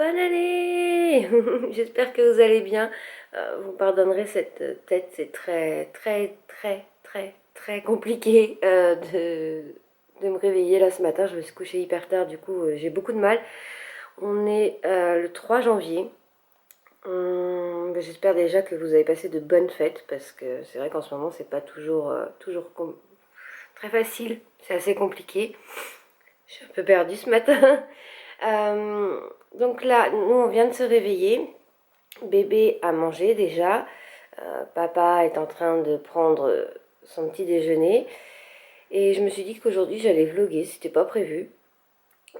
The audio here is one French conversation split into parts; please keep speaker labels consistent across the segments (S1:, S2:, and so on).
S1: Bonne année. J'espère que vous allez bien. Vous pardonnerez cette tête, c'est très compliqué de me réveiller là ce matin. Je me suis couchée hyper tard, du coup j'ai beaucoup de mal. On est le 3 janvier. J'espère déjà que vous avez passé de bonnes fêtes parce que c'est vrai qu'en ce moment c'est pas toujours très facile. C'est assez compliqué. Je suis un peu perdue ce matin. Donc là, nous on vient de se réveiller. Bébé a mangé déjà. Papa est en train de prendre son petit déjeuner. Et je me suis dit qu'aujourd'hui j'allais vlogger, c'était pas prévu.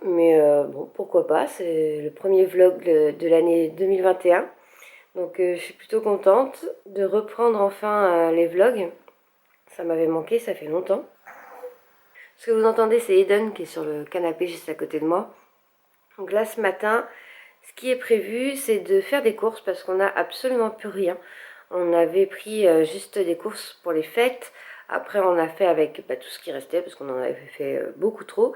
S1: Mais bon, pourquoi pas, c'est le premier vlog de l'année 2021. Donc je suis plutôt contente de reprendre enfin les vlogs. Ça m'avait manqué, ça fait longtemps. Ce que vous entendez, c'est Eden qui est sur le canapé juste à côté de moi. Donc là, ce matin, ce qui est prévu, c'est de faire des courses parce qu'on n'a absolument plus rien. On avait pris juste des courses pour les fêtes. Après, on a fait avec tout ce qui restait parce qu'on en avait fait beaucoup trop.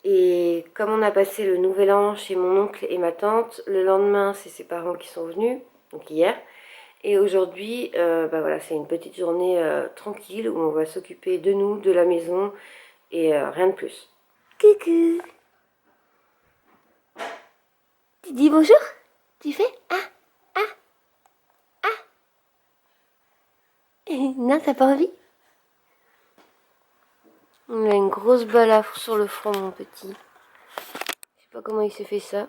S1: Et comme on a passé le nouvel an chez mon oncle et ma tante, le lendemain, c'est ses parents qui sont venus, donc hier. Et aujourd'hui, voilà, c'est une petite journée tranquille où on va s'occuper de nous, de la maison et rien de plus. Coucou! Tu dis bonjour? Tu fais ah, non, t'as pas envie? Il a une grosse balafre sur le front, mon petit. Je sais pas comment il s'est fait ça.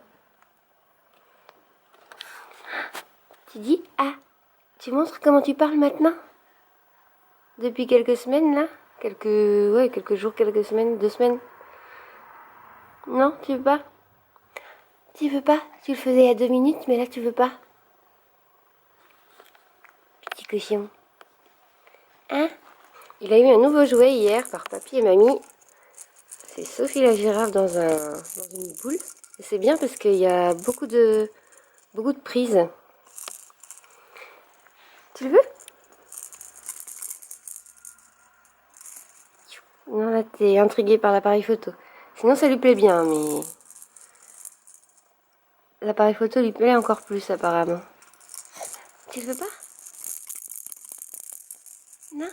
S1: Tu dis ah. Tu montres comment tu parles maintenant? Depuis quelques semaines, là? Quelques jours, quelques semaines, 2 semaines. Non, tu veux pas? Tu veux pas? Tu le faisais il y a 2 minutes, mais là tu veux pas. Petit cochon. Hein? Il a eu un nouveau jouet hier par papy et mamie. C'est Sophie la girafe dans une boule. Et c'est bien parce qu'il y a beaucoup de prises. Tu le veux? Non, là t'es intrigué par l'appareil photo. Sinon ça lui plaît bien, mais l'appareil photo lui plaît encore plus apparemment. Tu le veux pas? Non?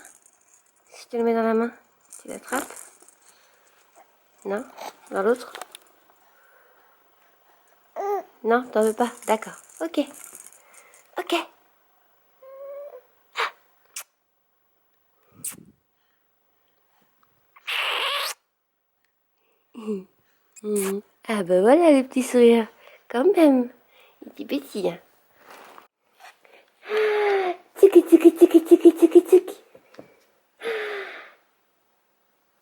S1: Si je te le mets dans la main, tu l'attrapes? Non? Dans l'autre? Non, t'en veux pas? D'accord. Ok. Ok. Ah bah voilà le petit sourire. Quand même. Il est petit. Hein. Tiki tiki tiki tiki tiki tiki.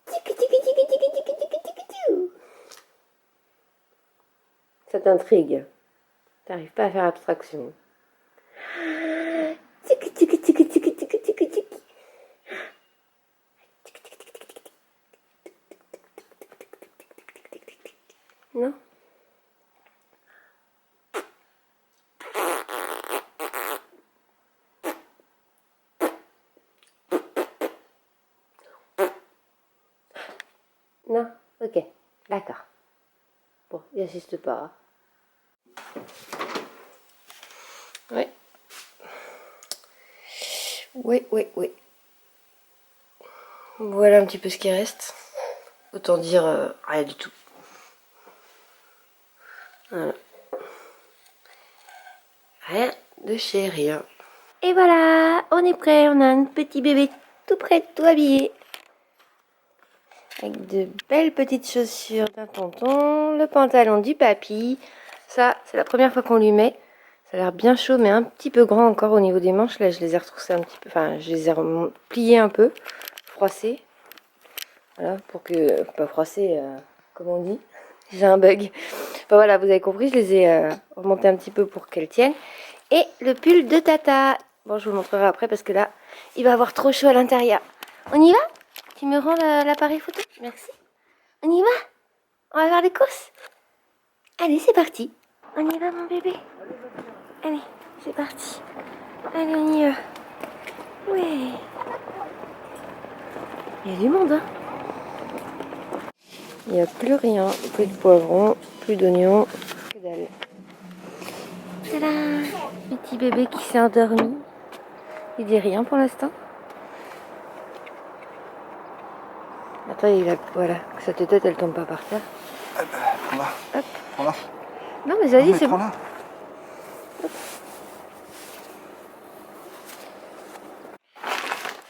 S1: Tiki tiki tiki tiki tiki tiki tiki tiki. Ça t'intrigue. T'arrives pas à faire abstraction. Tiki tiki tiki tiki tiki tiki tiki. Non? Non? Ok. D'accord. Bon, il n'insiste pas. Ouais. Oui. Voilà un petit peu ce qui reste. Autant dire rien du tout. Voilà. Rien de chez rien. Et voilà, on est prêt. On a un petit bébé tout prêt, tout habillé. Avec de belles petites chaussures d'un tonton, le pantalon du papy. Ça, c'est la première fois qu'on lui met. Ça a l'air bien chaud, mais un petit peu grand encore au niveau des manches. Là, je les ai retroussées un petit peu. Enfin, je les ai pliées un peu, froissées. Voilà, pour que. Pas froissées, comme on dit. J'ai un bug. Enfin voilà, vous avez compris, je les ai remontées un petit peu pour qu'elles tiennent. Et le pull de Tata. Bon, je vous le montrerai après parce que là, il va avoir trop chaud à l'intérieur. On y va? Tu me rends l'appareil photo? Merci. On y va? On va faire les courses? Allez, c'est parti. On y va, mon bébé? Allez, c'est parti. Allez, on y va. Ouais. Il y a du monde, hein? Il n'y a plus rien. Plus de poivrons, plus d'oignons, que dalle. petit bébé qui s'est endormi. Il dit rien pour l'instant. Attends, voilà, que sa tête elle tombe pas par terre.
S2: Prends-la.
S1: Hop.
S2: Prends-la.
S1: Non mais vas-y, c'est bon.
S2: Prends-la.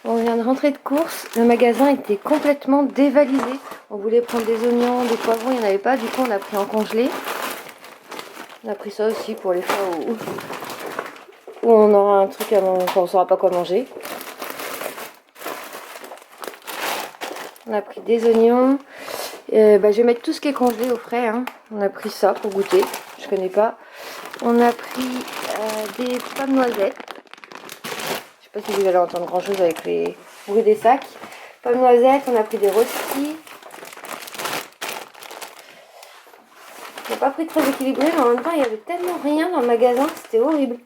S1: On vient de rentrer de course, le magasin était complètement dévalisé. On voulait prendre des oignons, des poivrons, il n'y en avait pas, du coup on a pris en congelé. On a pris ça aussi pour les fois où on aura un truc à manger, on ne saura pas quoi manger. On a pris des oignons. Je vais mettre tout ce qui est congelé au frais. Hein. On a pris ça pour goûter. Je connais pas. On a pris des pommes noisettes. Je sais pas si vous allez entendre grand chose avec les bruits des sacs. Pommes noisettes. On a pris des rostis. J'ai pas pris très équilibré, mais en même temps il y avait tellement rien dans le magasin, c'était horrible.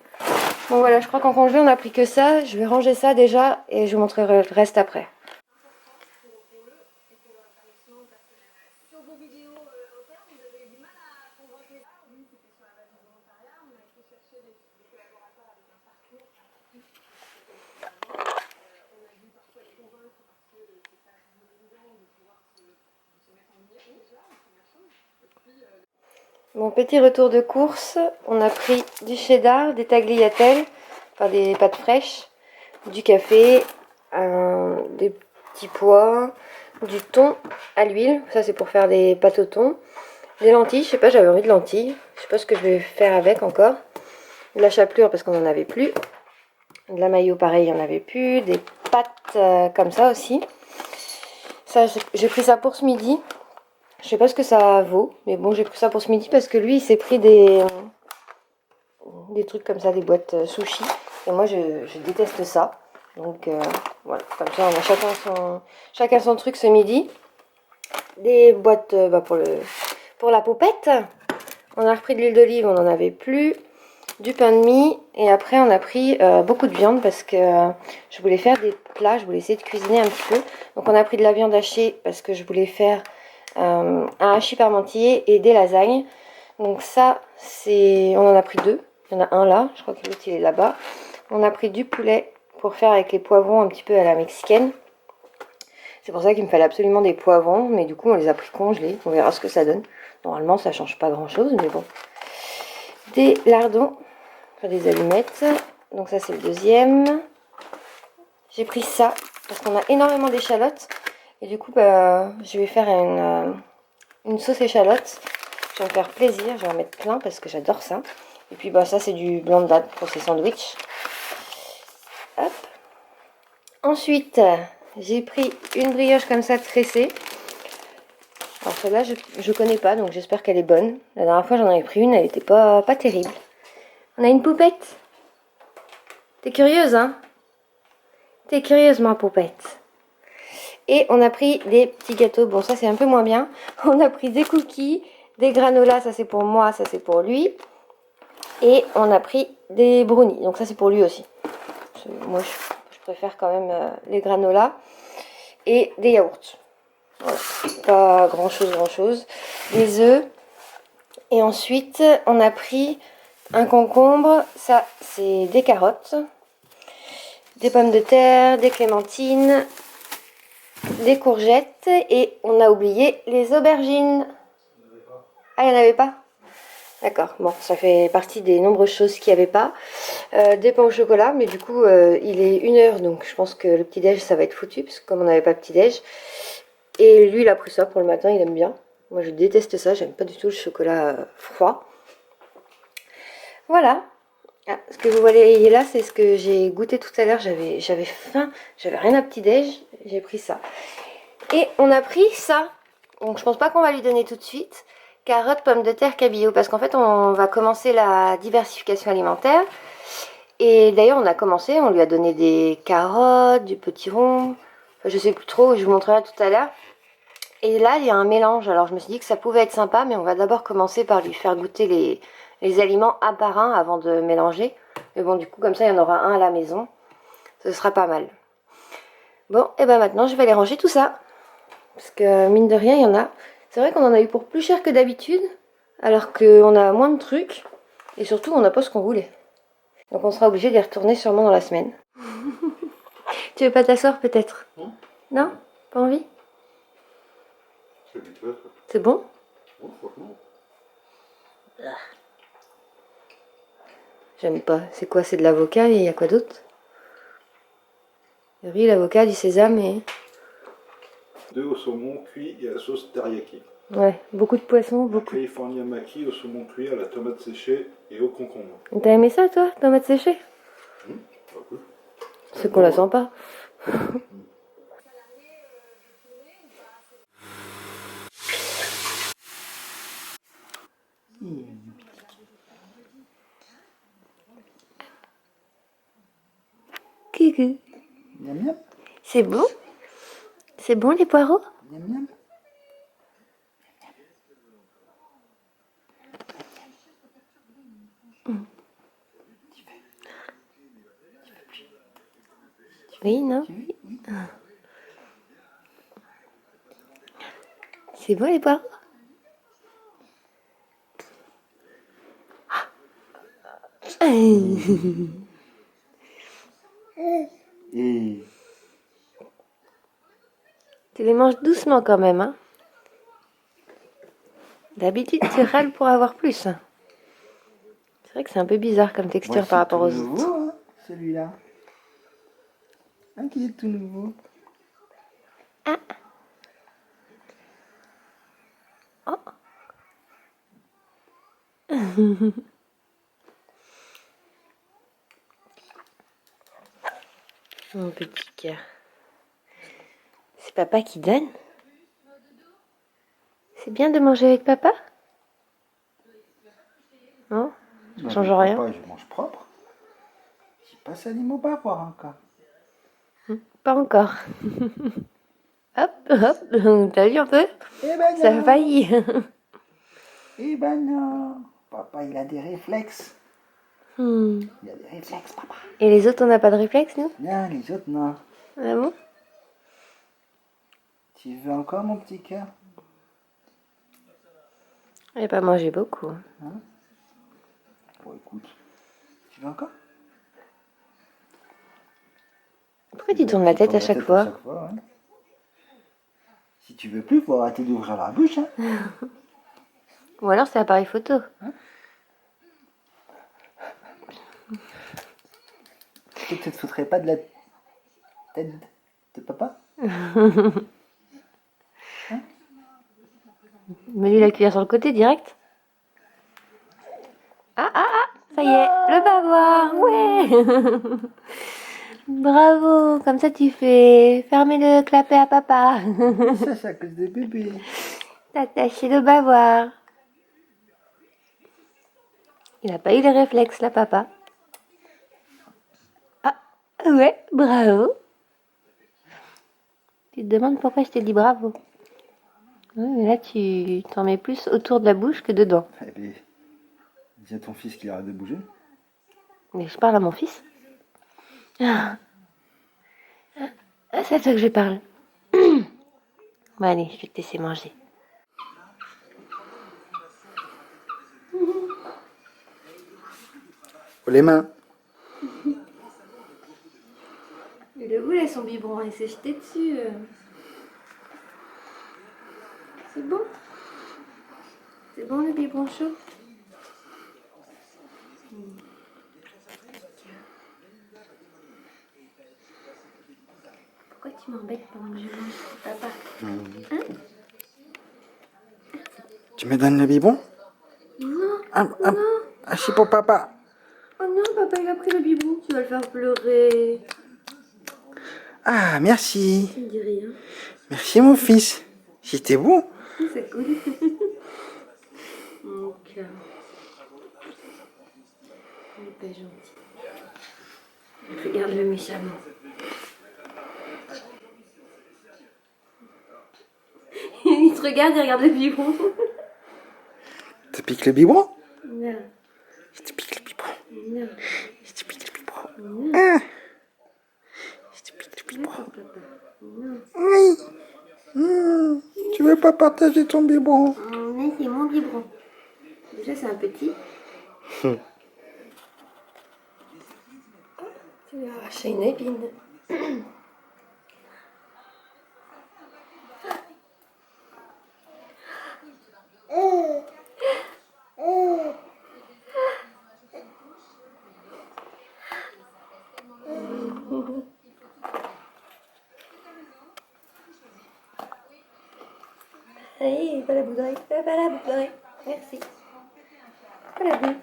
S1: Bon voilà, je crois qu'en congelé on a pris que ça. Je vais ranger ça déjà et je vous montrerai le reste après. Mon petit retour de course, on a pris du cheddar, des tagliatelles, enfin des pâtes fraîches, du café, des petits pois, du thon à l'huile, ça c'est pour faire des pâtes au thon, des lentilles, je sais pas, j'avais envie de lentilles, je sais pas ce que je vais faire avec encore, de la chapelure parce qu'on en avait plus, de la mayo pareil, il n'y en avait plus, des pâtes comme ça aussi. Ça, j'ai pris ça pour ce midi. Je sais pas ce que ça vaut, mais bon, j'ai pris ça pour ce midi parce que lui, il s'est pris des trucs comme ça, des boîtes sushi. Et moi, je déteste ça. Donc, voilà, comme ça, on a chacun son truc ce midi. Des boîtes pour la poupette. On a repris de l'huile d'olive, on n'en avait plus. Du pain de mie. Et après, on a pris beaucoup de viande parce que je voulais faire des plats. Je voulais essayer de cuisiner un petit peu. Donc, on a pris de la viande hachée parce que je voulais faire un hachis parmentier et des lasagnes. Donc ça, on en a pris deux. Il y en a un là, je crois que l'autre il est là-bas. On a pris du poulet pour faire avec les poivrons un petit peu à la mexicaine. C'est pour ça qu'il me fallait absolument des poivrons, mais du coup on les a pris congelés. On verra ce que ça donne. Normalement ça change pas grand-chose, mais bon. Des lardons, enfin des allumettes. Donc ça c'est le deuxième. J'ai pris ça parce qu'on a énormément d'échalotes. Et du coup, je vais faire une sauce échalote. Je vais me faire plaisir. Je vais en mettre plein parce que j'adore ça. Et puis, ça, c'est du blanc de date pour ces sandwichs. Hop. Ensuite, j'ai pris une brioche comme ça tressée. Alors, celle-là, je connais pas, donc j'espère qu'elle est bonne. La dernière fois, j'en avais pris une, elle était pas terrible. On a une poupette. T'es curieuse, hein? T'es curieuse, ma poupette. Et on a pris des petits gâteaux. Bon, ça, c'est un peu moins bien. On a pris des cookies, des granolas. Ça, c'est pour moi. Ça, c'est pour lui. Et on a pris des brownies. Donc, ça, c'est pour lui aussi. Moi, je préfère quand même les granolas. Et des yaourts. Voilà. Pas grand-chose. Des œufs. Et ensuite, on a pris un concombre. Ça, c'est des carottes. Des pommes de terre. Des clémentines. Des courgettes et on a oublié les aubergines. Ah, il n'y en avait pas? D'accord, bon, ça fait partie des nombreuses choses qu'il n'y avait pas. Des pains au chocolat, mais du coup, il est 1h, donc je pense que le petit-déj, ça va être foutu, parce que comme on n'avait pas petit-déj. Et lui, il a pris ça pour le matin, il aime bien. Moi, je déteste ça, j'aime pas du tout le chocolat froid. Voilà. Ah, ce que vous voyez là, c'est ce que j'ai goûté tout à l'heure. J'avais faim, j'avais rien à petit-déj, j'ai pris ça. Et on a pris ça. Donc je pense pas qu'on va lui donner tout de suite. Carottes, pommes de terre, cabillaud. Parce qu'en fait, on va commencer la diversification alimentaire. Et d'ailleurs, on a commencé. On lui a donné des carottes, du potiron. Enfin, je sais plus trop. Je vous montrerai tout à l'heure. Et là, il y a un mélange. Alors je me suis dit que ça pouvait être sympa. Mais on va d'abord commencer par lui faire goûter les aliments un par un avant de mélanger. Mais bon, du coup, comme ça, il y en aura un à la maison. Ce sera pas mal. Bon, et ben maintenant, je vais aller ranger tout ça. Parce que mine de rien, il y en a. C'est vrai qu'on en a eu pour plus cher que d'habitude. Alors qu'on a moins de trucs. Et surtout, on n'a pas ce qu'on voulait. Donc on sera obligé d'y retourner sûrement dans la semaine. Tu veux pas t'asseoir peut-être? Non? Pas envie? C'est bon? J'aime pas. C'est quoi? C'est de l'avocat et il y a quoi d'autre? Le riz, l'avocat, du sésame et...
S2: 2 au saumon cuit et à la sauce teriyaki.
S1: Ouais, beaucoup de poissons, beaucoup.
S2: California maki au saumon cuit, à la tomate séchée et au concombre.
S1: T'as aimé ça toi, tomate séchée?
S2: Cool.
S1: C'est qu'on la sent pas. Coucou.
S3: Miam miam.
S1: C'est bon? C'est bon les poireaux?
S3: Miam miam.
S1: Oui, non? C'est bon les poireaux?
S3: Et
S1: Tu les manges doucement quand même, hein? D'habitude, tu râles pour avoir plus. C'est vrai que c'est un peu bizarre comme texture
S3: voici
S1: par rapport
S3: tout
S1: aux
S3: nouveau,
S1: autres.
S3: hein, celui-là. Un qui est tout nouveau.
S1: Ah. Oh. Mon petit cœur. C'est papa qui donne? C'est bien de manger avec papa? Non? Ça change rien?
S3: Papa, je mange propre. J'ai pas sali mon bavard encore.
S1: Pas encore. Hop, hop, t'as vu un peu?
S3: Eh ben
S1: Ça
S3: non.
S1: a failli.
S3: Eh ben non. Papa, il a des réflexes. Il a des réflexes, papa.
S1: Et les autres, on n'a pas de réflexe, nous?
S3: Non, les autres, non.
S1: Ah bon?
S3: Tu veux encore, mon petit cœur?
S1: Il n'a pas mangé beaucoup.
S3: Hein? Bon, écoute. Tu veux encore?
S1: Pourquoi tu tournes la tête à chaque fois?
S3: Ouais. Si tu veux plus, faut arrêter d'ouvrir la bouche. Hein.
S1: Ou alors c'est appareil photo.
S3: Tu te foutrais pas de la tête de papa?
S1: Mets-lui la cuillère sur le côté direct. Ah, ah, ah, ça y est, le bavoir, ouais. Bravo, comme ça tu fais fermer le clapet à papa.
S3: Ça, c'est à cause des bébés.
S1: T'as attaché le bavoir. Il n'a pas eu les réflexes, là, papa. Ah, ouais, bravo. Tu te demandes pourquoi je t'ai dit bravo. Oui, mais là, tu t'en mets plus autour de la bouche que dedans.
S3: Eh bien, dis à ton fils qu'il arrête de bouger.
S1: Mais je parle à mon fils. Ah, c'est à toi que je parle. Bon, allez, je vais te laisser manger.
S3: Les mains.
S1: Il est où là son biberon? Il s'est jeté dessus. C'est bon? C'est bon le biberon chaud? Pourquoi tu m'embêtes pendant que je mange, papa? Hein?
S3: Tu me donnes le biberon?
S1: Non,
S3: Ah, c'est pour papa.
S1: oh non, papa il a pris le biberon, tu vas le faire pleurer.
S3: Ah, merci.
S1: Tu me dis rien.
S3: Merci, mon fils. C'était bon.
S1: C'est cool. Mon cœur. Il est pas gentil. Regarde-le méchamment. Il te regarde, il regarde le biberon.
S3: Tu piques le biberon?
S1: Non,
S3: Je te pique le biberon.
S1: non,
S3: Je te pique le biberon.
S1: non.
S3: Ah. Je te pique le biberon.
S1: Non.
S3: Oui. Tu veux pas partager ton biberon?
S1: Mais c'est mon biberon. Déjà c'est un petit. Il a arraché une épine. Allez, pas la bouderie, pas la bouderie. Merci. Pas la boule.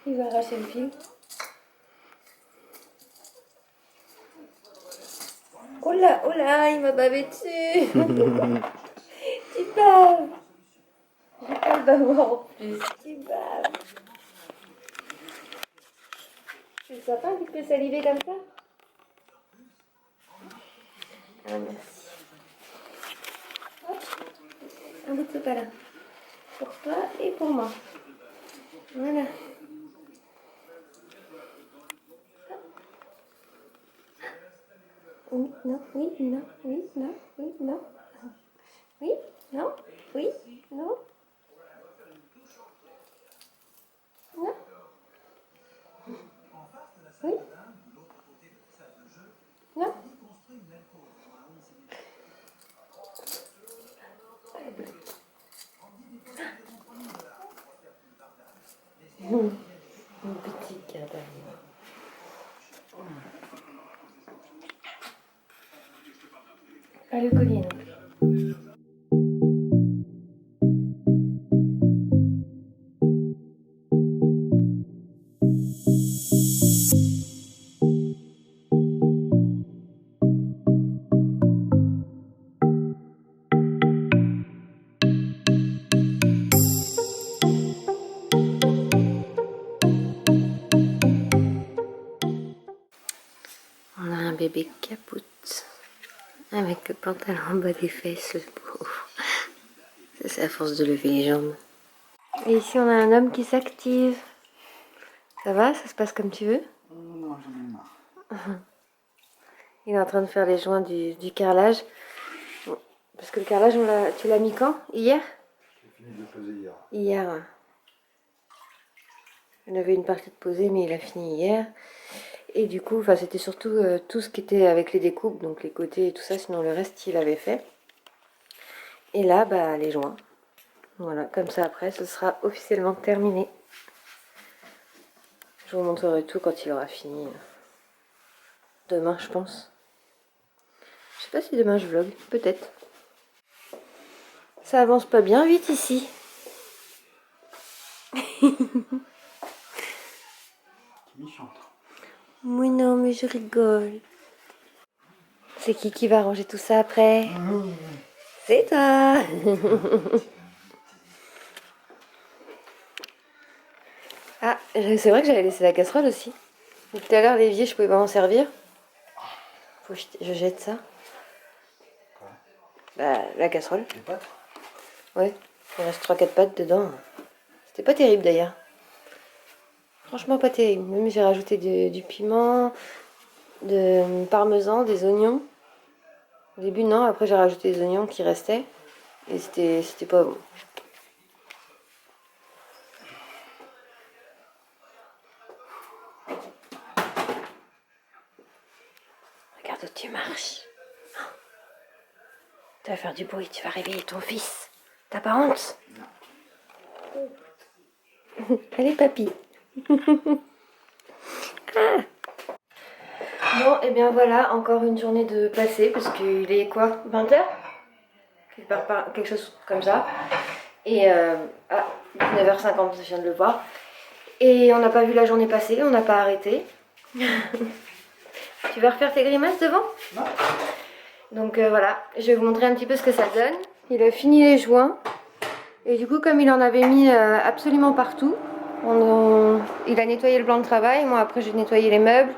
S1: Il va arracher le fil. Oh là, il m'a bavé dessus. Tu baves. J'ai pas le bavoir en plus. Tu baves. C'est sympa un petit peu saliver comme ça. Ah, merci. Hop. Un bout de sopalin. Pour toi et pour moi. Voilà. Oui, non, oui, non, oui, non, oui, non. Oui, non, oui, non. Non. Oui. Non. Mon petit cadavre. Pas le collier non plus. On a un bébé capoute avec le pantalon en bas des fesses, le pauvre. Ça, c'est à force de lever les jambes. Et ici, on a un homme qui s'active. Ça va? Ça se passe comme tu veux?
S3: Non, j'en ai marre.
S1: Il est en train de faire les joints du carrelage. Parce que le carrelage, tu l'as mis quand? Hier?
S2: J'ai fini de peser hier.
S1: Hier. Ouais. Il avait une partie de posée, mais il a fini hier. Et du coup, c'était surtout tout ce qui était avec les découpes, donc les côtés et tout ça, sinon le reste, il avait fait. Et là, les joints. Voilà, comme ça après, ce sera officiellement terminé. Je vous montrerai tout quand il aura fini. Demain, je pense. Je sais pas si demain je vlog, peut-être. Ça avance pas bien vite ici.
S3: Méchante.
S1: Oui, non, mais je rigole. C'est qui va ranger tout ça après? C'est toi. Ah, c'est vrai que j'avais laissé la casserole aussi. Tout à l'heure, l'évier, je pouvais pas m'en servir. Faut que je jette ça. La casserole.
S3: Les pâtes?
S1: Ouais, il reste 3-4 pâtes dedans. C'était pas terrible d'ailleurs. Franchement pas terrible. Même j'ai rajouté du piment, de parmesan, des oignons. Au début non, après j'ai rajouté des oignons qui restaient. Et c'était pas bon. Regarde où tu marches. Tu vas faire du bruit, tu vas réveiller ton fils. T'as pas honte? Allez papy. Ah. Bon, et bien voilà, encore une journée de passé, parce qu'il est quoi? 20h? Quelque chose comme ça. Et 9h50, je viens de le voir. Et on n'a pas vu la journée passer, on n'a pas arrêté. Tu vas refaire tes grimaces devant?
S3: Non.
S1: Donc voilà, je vais vous montrer un petit peu ce que ça donne. Il a fini les joints. Et du coup, comme il en avait mis absolument partout, il a nettoyé le plan de travail. Moi, après, j'ai nettoyé les meubles,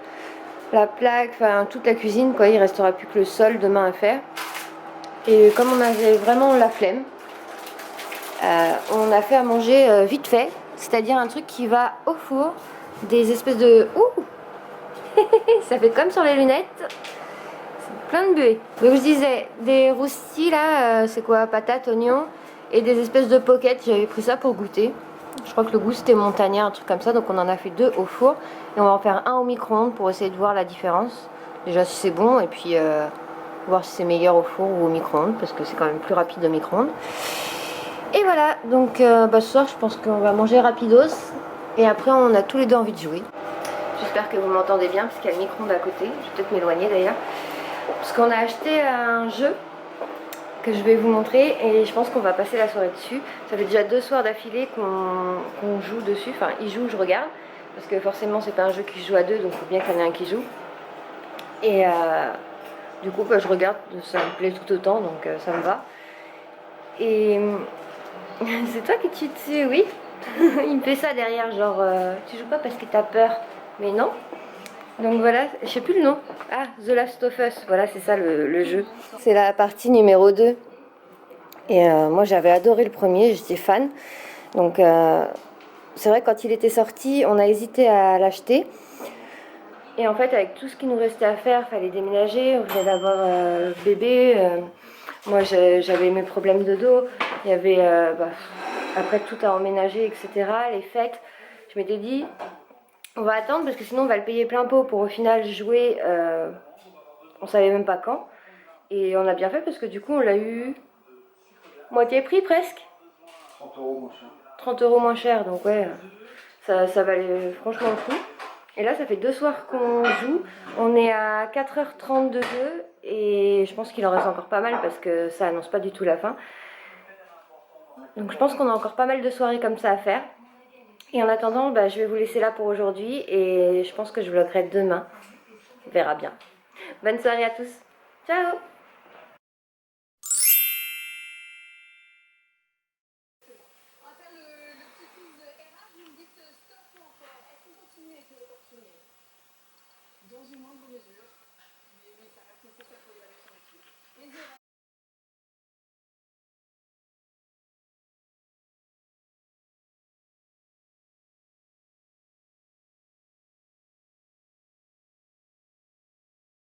S1: la plaque, enfin toute la cuisine, quoi. Il restera plus que le sol demain à faire. Et comme on avait vraiment la flemme, on a fait à manger vite fait, c'est-à-dire un truc qui va au four, des espèces de... Ouh. Ça fait comme sur les lunettes. Plein de buées. Donc je disais, des roustis là, c'est quoi? Patates, oignons et des espèces de pockets. J'avais pris ça pour goûter. Je crois que le goût c'était montagnard, un truc comme ça. Donc on en a fait 2 au four. Et on va en faire un au micro-ondes pour essayer de voir la différence. Déjà si c'est bon et puis voir si c'est meilleur au four ou au micro-ondes. Parce que c'est quand même plus rapide au micro-ondes. Et voilà, donc ce soir je pense qu'on va manger rapidos. Et après on a tous les deux envie de jouer. J'espère que vous m'entendez bien parce qu'il y a le micro-ondes à côté. Je vais peut-être m'éloigner d'ailleurs. Parce qu'on a acheté un jeu que je vais vous montrer et je pense qu'on va passer la soirée dessus. Ça fait déjà 2 soirs d'affilée qu'on joue dessus. Enfin, il joue, je regarde. Parce que forcément, c'est pas un jeu qui se joue à 2, donc il faut bien qu'il y en ait un qui joue. Et du coup, je regarde, ça me plaît tout autant, donc ça me va. Et c'est toi qui tue dessus, oui. Il me fait ça derrière, genre, tu joues pas parce que t'as peur. Mais non. Donc voilà, je sais plus le nom. Ah, The Last of Us, voilà, c'est ça le jeu. C'est la partie numéro 2. Et moi j'avais adoré le premier, j'étais fan. Donc c'est vrai que quand il était sorti, on a hésité à l'acheter. Et en fait, avec tout ce qu'il nous restait à faire, fallait déménager, on venait d'avoir bébé. Moi j'avais mes problèmes de dos. Il y avait après tout à emménager, etc. Les fêtes. Je m'étais dit, on va attendre parce que sinon on va le payer plein pot pour au final jouer, on savait même pas quand. Et on a bien fait parce que du coup on l'a eu moitié prix presque.
S3: 30 € moins cher.
S1: 30 € moins cher, donc ouais, ça valait franchement le coup. Et là ça fait 2 soirs qu'on joue, on est à 4h30 de jeu et je pense qu'il en reste encore pas mal parce que ça annonce pas du tout la fin. Donc je pense qu'on a encore pas mal de soirées comme ça à faire. Et en attendant, je vais vous laisser là pour aujourd'hui et je pense que je vloggerai demain. On verra bien. Bonne soirée à tous. Ciao!